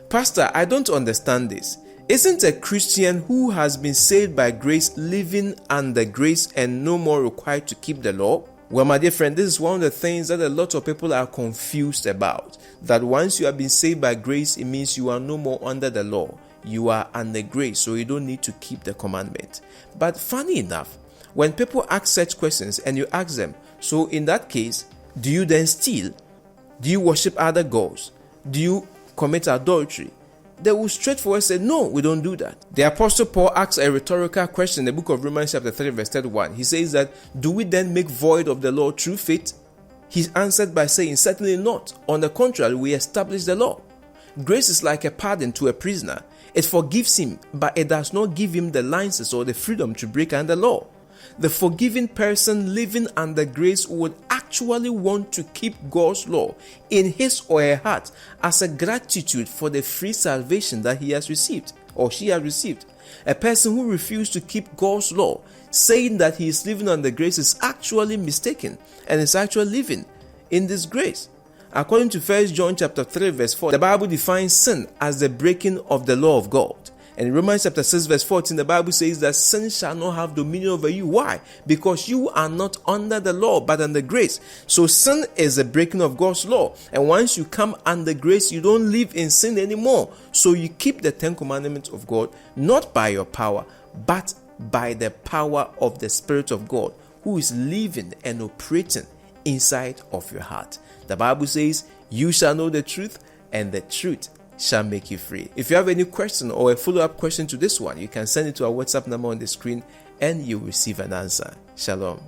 Pastor, I don't understand this. Isn't a Christian who has been saved by grace living under grace and no more required to keep the law? Well, my dear friend, this is one of the things that a lot of people are confused about. That once you have been saved by grace, it means you are no more under the law. You are under grace, so you don't need to keep the commandment. But funny enough, when people ask such questions and you ask them, so in that case, do you then steal? Do you worship other gods? Do you commit adultery? They will straightforward say, no, we don't do that. The Apostle Paul asks a rhetorical question in the book of Romans chapter 3 verse 31. He says that, do we then make void of the law through faith? He answered by saying, certainly not. On the contrary, we establish the law. Grace is like a pardon to a prisoner. It forgives him, but it does not give him the license or the freedom to break under law. The forgiven person living under grace would actually want to keep God's law in his or her heart as a gratitude for the free salvation that he has received or she has received. A person who refuses to keep God's law, saying that he is living under grace, is actually mistaken and is actually living in disgrace. According to 1 John chapter 3 verse 4, the Bible defines sin as the breaking of the law of God. And in Romans chapter 6 verse 14, the Bible says that sin shall not have dominion over you. Why? Because you are not under the law, but under grace. So sin is a breaking of God's law. And once you come under grace, you don't live in sin anymore. So you keep the 10 commandments of God, not by your power, but by the power of the Spirit of God, who is living and operating inside of your heart. The Bible says, you shall know the truth, and the truth shall make you free. If you have any question or a follow-up question to this one, you can send it to our WhatsApp number on the screen and you will receive an answer. Shalom.